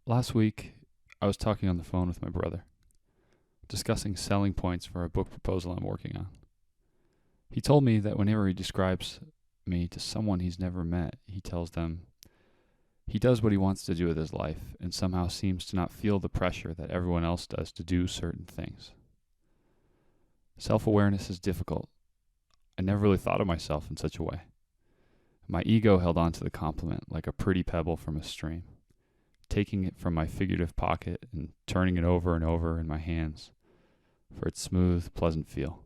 Last week, I was talking on the phone with my brother, discussing selling points for a book proposal I'm working on. He told me that whenever he describes me to someone he's never met, he tells them he does what he wants to do with his life and somehow seems to not feel the pressure that everyone else does to do certain things. Self-awareness is difficult. I never really thought of myself in such a way. My ego held on to the compliment like a pretty pebble from a stream, taking it from my figurative pocket and turning it over and over in my hands for its smooth, pleasant feel.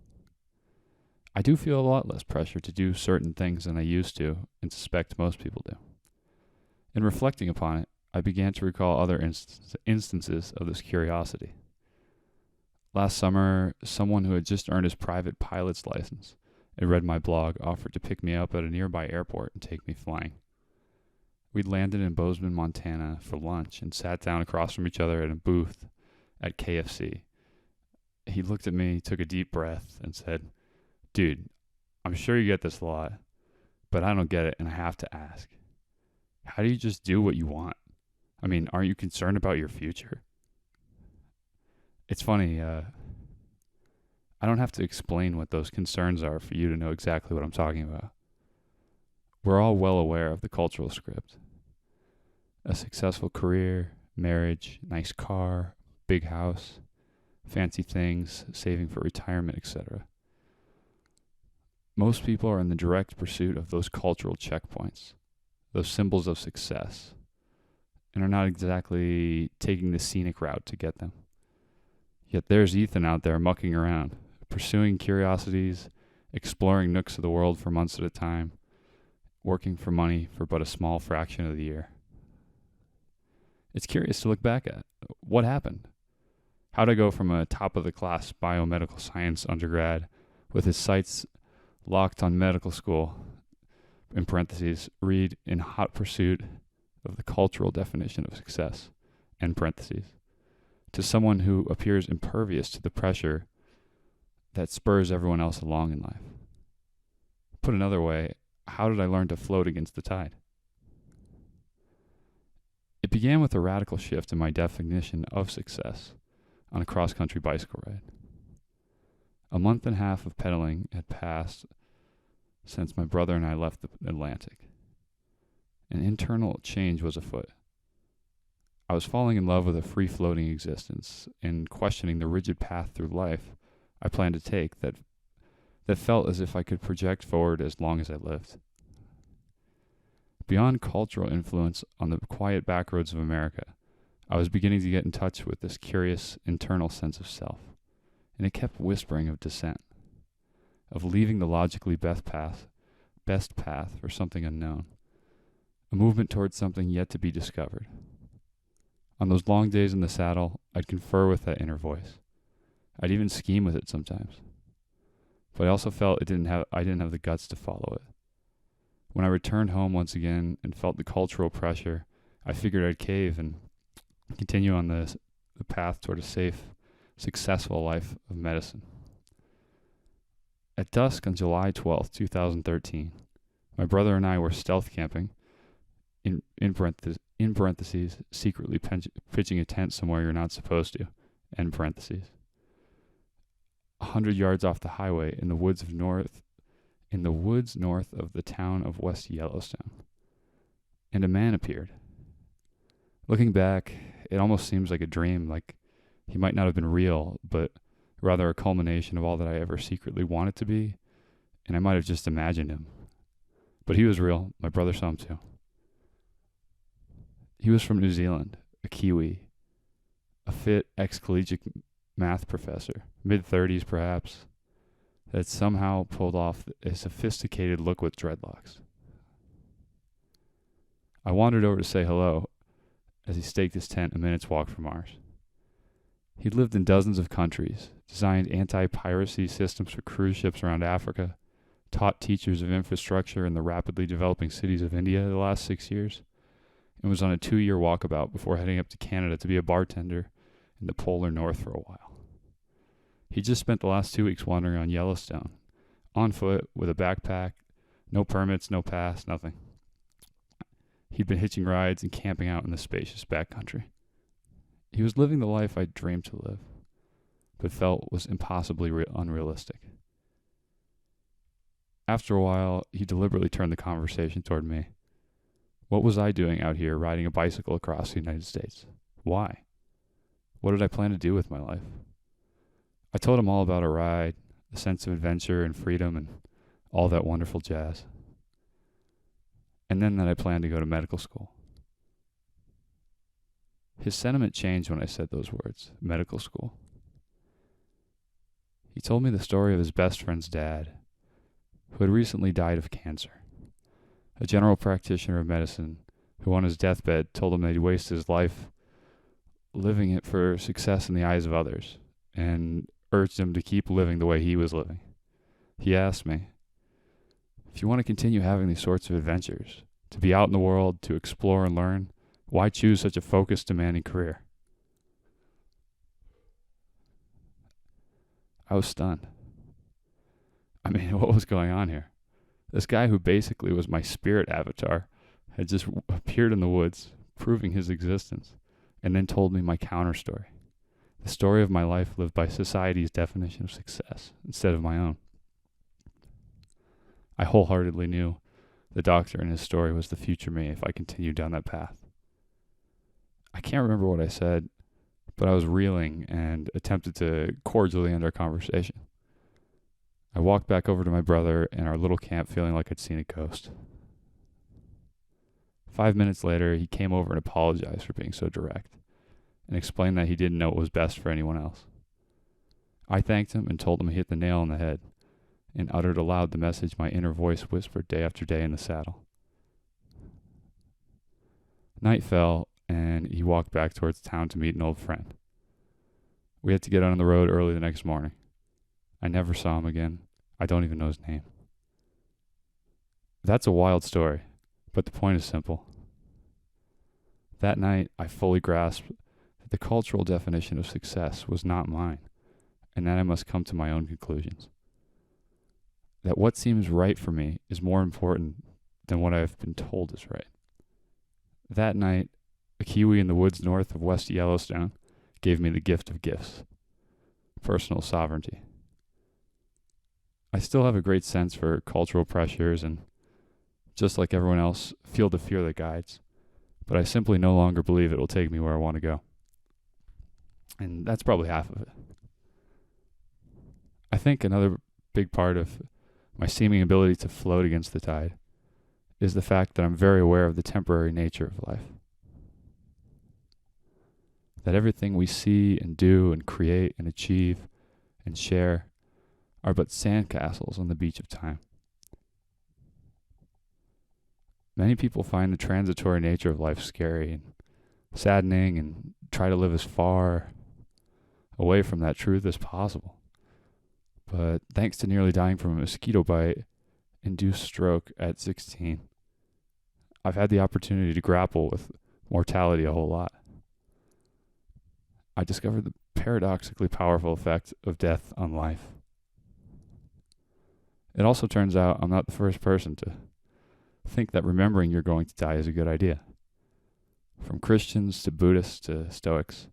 I do feel a lot less pressure to do certain things than I used to and suspect most people do. In reflecting upon it, I began to recall other instances of this curiosity. Last summer, someone who had just earned his private pilot's license and read my blog offered to pick me up at a nearby airport and take me flying. We'd landed in Bozeman, Montana for lunch and sat down across from each other at a booth at KFC. He looked at me, took a deep breath, and said, "Dude, I'm sure you get this a lot, but I don't get it and I have to ask. How do you just do what you want? I mean, aren't you concerned about your future?" It's funny, I don't have to explain what those concerns are for you to know exactly what I'm talking about. We're all well aware of the cultural script. A successful career, marriage, nice car, big house, fancy things, saving for retirement, etc. Most people are in the direct pursuit of those cultural checkpoints, those symbols of success, and are not exactly taking the scenic route to get them. Yet there's Ethan out there mucking around, pursuing curiosities, exploring nooks of the world for months at a time, working for money for but a small fraction of the year. It's curious to look back at. What happened? How'd I go from a top-of-the-class biomedical science undergrad with his sights locked on medical school, in parentheses, read in hot pursuit of the cultural definition of success, end parentheses, to someone who appears impervious to the pressure that spurs everyone else along in life? Put another way, how did I learn to float against the tide? It began with a radical shift in my definition of success on a cross-country bicycle ride. A month and a half of pedaling had passed since my brother and I left the Atlantic. An internal change was afoot. I was falling in love with a free-floating existence and questioning the rigid path through life I planned to take that felt as if I could project forward as long as I lived. Beyond cultural influence on the quiet backroads of America, I was beginning to get in touch with this curious internal sense of self, and it kept whispering of dissent, of leaving the logically best path for something unknown, a movement towards something yet to be discovered. On those long days in the saddle, I'd confer with that inner voice. I'd even scheme with it sometimes. But I also felt I didn't have the guts to follow it. When I returned home once again and felt the cultural pressure, I figured I'd cave and continue on the path toward a safe, successful life of medicine. At dusk on July 12th, 2013, my brother and I were stealth camping, in parentheses, secretly pitching a tent somewhere you're not supposed to, end parentheses. 100 yards off the highway in the woods north of the town of West Yellowstone. And a man appeared. Looking back, it almost seems like a dream, like he might not have been real, but rather a culmination of all that I ever secretly wanted to be, and I might have just imagined him. But he was real. My brother saw him too. He was from New Zealand, a Kiwi, a fit ex-collegiate math professor, mid-30s perhaps, that somehow pulled off a sophisticated look with dreadlocks. I wandered over to say hello as he staked his tent a minute's walk from ours. He'd lived in dozens of countries, designed anti-piracy systems for cruise ships around Africa, taught teachers of infrastructure in the rapidly developing cities of India the last 6 years, and was on a 2-year walkabout before heading up to Canada to be a bartender in the polar north for a while. He just spent the last 2 weeks wandering on Yellowstone, on foot, with a backpack, no permits, no pass, nothing. He'd been hitching rides and camping out in the spacious backcountry. He was living the life I dreamed to live, but felt was impossibly unrealistic. After a while, he deliberately turned the conversation toward me. What was I doing out here riding a bicycle across the United States? Why? What did I plan to do with my life? I told him all about a ride, the sense of adventure and freedom and all that wonderful jazz. And then that I planned to go to medical school. His sentiment changed when I said those words, medical school. He told me the story of his best friend's dad, who had recently died of cancer. A general practitioner of medicine who on his deathbed told him that he'd wasted his life living it for success in the eyes of others, and urged him to keep living the way he was living. He asked me, if you want to continue having these sorts of adventures, to be out in the world, to explore and learn, why choose such a focused, demanding career? I was stunned. I mean, what was going on here? This guy who basically was my spirit avatar had just appeared in the woods, proving his existence, and then told me my counter story. The story of my life lived by society's definition of success instead of my own. I wholeheartedly knew the doctor in his story was the future me if I continued down that path. I can't remember what I said, but I was reeling and attempted to cordially end our conversation. I walked back over to my brother and our little camp feeling like I'd seen a ghost. 5 minutes later, he came over and apologized for being so direct and explained that he didn't know what was best for anyone else. I thanked him and told him he hit the nail on the head and uttered aloud the message my inner voice whispered day after day in the saddle. Night fell, and he walked back towards town to meet an old friend. We had to get on the road early the next morning. I never saw him again. I don't even know his name. That's a wild story, but the point is simple. That night, I fully grasped that the cultural definition of success was not mine, and that I must come to my own conclusions. That what seems right for me is more important than what I have been told is right. That night, a Kiwi in the woods north of West Yellowstone gave me the gift of gifts, personal sovereignty. I still have a great sense for cultural pressures and, just like everyone else, feel the fear that guides, but I simply no longer believe it will take me where I want to go. And that's probably half of it. I think another big part of my seeming ability to float against the tide is the fact that I'm very aware of the temporary nature of life. That everything we see and do and create and achieve and share are but sandcastles on the beach of time. Many people find the transitory nature of life scary and saddening and try to live as far away from that truth as possible. But thanks to nearly dying from a mosquito bite-induced stroke at 16, I've had the opportunity to grapple with mortality a whole lot. I discovered the paradoxically powerful effect of death on life. It also turns out I'm not the first person to think that remembering you're going to die is a good idea. From Christians to Buddhists to Stoics,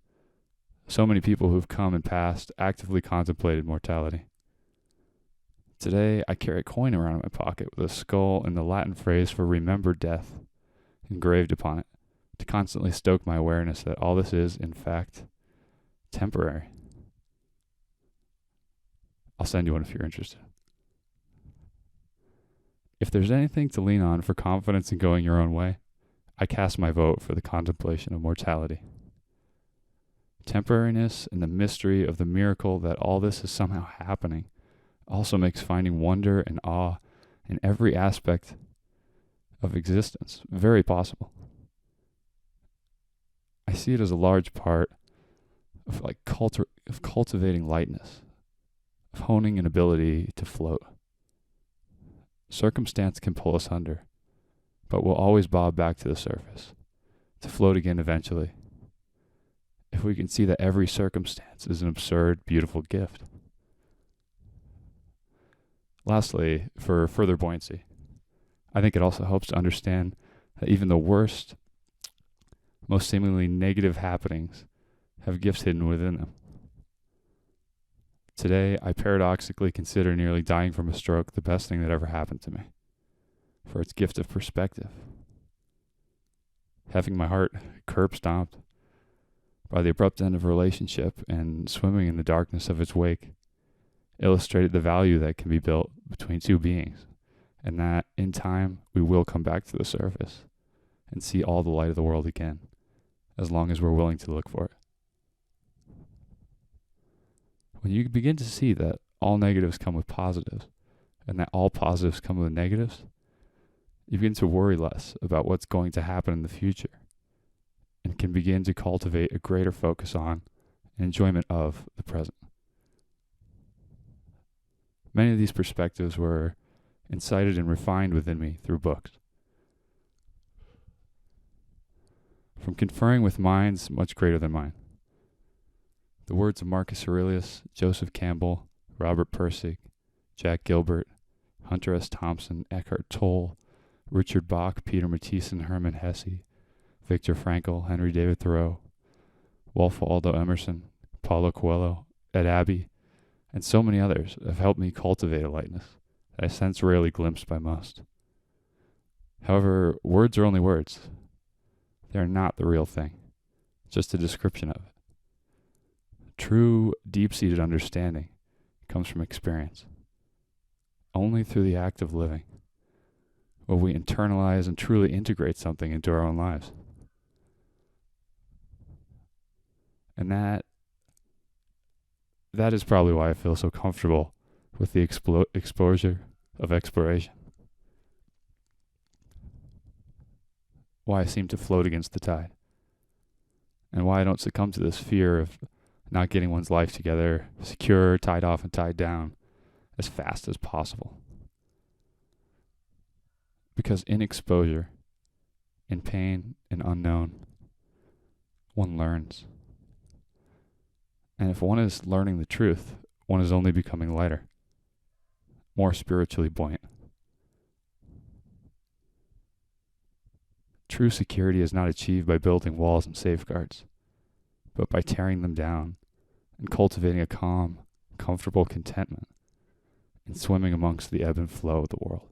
so many people who've come and passed actively contemplated mortality. Today, I carry a coin around in my pocket with a skull and the Latin phrase for remember death engraved upon it to constantly stoke my awareness that all this is, in fact, temporary. I'll send you one if you're interested. If there's anything to lean on for confidence in going your own way, I cast my vote for the contemplation of mortality. Temporariness and the mystery of the miracle that all this is somehow happening also makes finding wonder and awe in every aspect of existence very possible. I see it as a large part of cultivating lightness, of honing an ability to float. Circumstance can pull us under, but we'll always bob back to the surface, to float again eventually, if we can see that every circumstance is an absurd, beautiful gift. Lastly, for further buoyancy, I think it also helps to understand that even the worst, most seemingly negative happenings have gifts hidden within them. Today, I paradoxically consider nearly dying from a stroke the best thing that ever happened to me, for its gift of perspective. Having my heart curb stomped by the abrupt end of a relationship and swimming in the darkness of its wake illustrated the value that can be built between two beings, and that in time we will come back to the surface and see all the light of the world again, as long as we're willing to look for it. When you begin to see that all negatives come with positives, and that all positives come with negatives, you begin to worry less about what's going to happen in the future, and can begin to cultivate a greater focus on and enjoyment of the present. Many of these perspectives were incited and refined within me through books. From conferring with minds much greater than mine. The words of Marcus Aurelius, Joseph Campbell, Robert Pirsig, Jack Gilbert, Hunter S. Thompson, Eckhart Tolle, Richard Bach, Peter Matthiessen, Hermann Hesse, Viktor Frankl, Henry David Thoreau, Waldo Emerson, Paulo Coelho, Ed Abbey, and so many others have helped me cultivate a lightness that I sense rarely glimpsed by most. However, words are only words. They are not the real thing, just a description of it. True, deep-seated understanding comes from experience. Only through the act of living will we internalize and truly integrate something into our own lives. And that is probably why I feel so comfortable with the exposure of exploration. Why I seem to float against the tide. And why I don't succumb to this fear of not getting one's life together, secure, tied off, and tied down as fast as possible. Because in exposure, in pain and unknown, one learns. And if one is learning the truth, one is only becoming lighter, more spiritually buoyant. True security is not achieved by building walls and safeguards, but by tearing them down and cultivating a calm, comfortable contentment and swimming amongst the ebb and flow of the world.